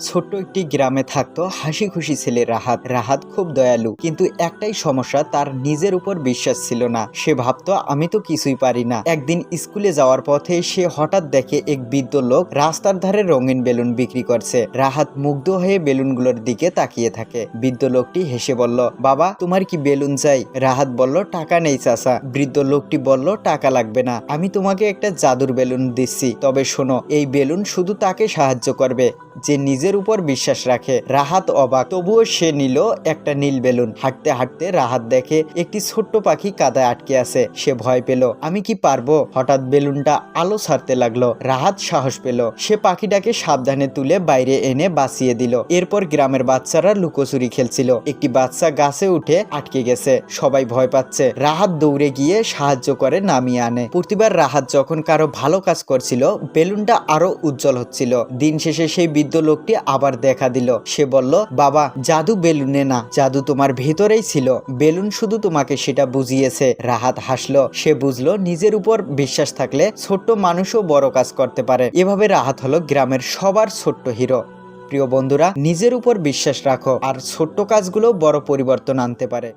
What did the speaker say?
ছোট্ট একটি গ্রামে থাকতো হাসি খুশি ছেলে রাহাত। রাহাত খুব দয়ালু, কিন্তু একটাই সমস্যা, তার নিজের উপর বিশ্বাস ছিল না। সে ভাবতো আমি তো কিছুই পারি না। একদিন স্কুলে যাওয়ার পথে সে হঠাৎ দেখে এক বৃদ্ধ লোক রাস্তার ধারে রঙিন বেলুন বিক্রি করছে। রাহাত মুগ্ধ হয়ে বেলুনগুলোর দিকে তাকিয়ে থাকে। বৃদ্ধ লোকটি হেসে বলল, বাবা তোমার কি বেলুন চাই? রাহাত বলল, টাকা নেই চাচা। বৃদ্ধ লোকটি বলল, টাকা লাগবে না, আমি তোমাকে একটা জাদুর বেলুন দিচ্ছি, তবে শোনো, এই বেলুন শুধু তাকে সাহায্য করবে যে নিজের উপর বিশ্বাস রাখে। রাহাত অবাক, তবুও সে নিল একটা নীল বেলুন। হাঁটতে হাঁটতে রাহাত দেখে একটি ছোট্ট পাখি কাদায় আটকে আছে। সে ভয় পেল, আমি কি পারবো? হঠাৎ বেলুনটা আলো ছাড়তে লাগলো। রাহাত সাহস পেল। সে পাখিটাকে সাবধানে তুলে বাইরে এনে বাঁচিয়ে দিল। এরপর গ্রামের বাচ্চারা লুকোচুরি খেলছিল। একটি বাচ্চা গাছে উঠে আটকে গেছে। সবাই ভয় পাচ্ছে। রাহাত দৌড়ে গিয়ে সাহায্য করে নামিয়ে আনে। প্রতিবার রাহাত যখন কারো ভালো কাজ করছিল, বেলুনটা আরো উজ্জ্বল হচ্ছিল। দিন শেষে সেই বৃদ্ধ লোকটি আবার দেখা দিল। সে বলল, বাবা, জাদু বেলুনে না, জাদু তোমার ভেতরেই ছিল। বেলুন শুধু তোমাকে সেটা বুঝিয়েছে। রাহাত হাসলো। সে বুঝলো নিজের উপর বিশ্বাস থাকলে ছোট্ট মানুষও বড় কাজ করতে পারে। এভাবে রাহাত হলো গ্রামের সবার ছোট্ট হিরো। প্রিয় বন্ধুরা, নিজের উপর বিশ্বাস রাখো, আর ছোট্ট কাজগুলো বড় পরিবর্তন আনতে পারে।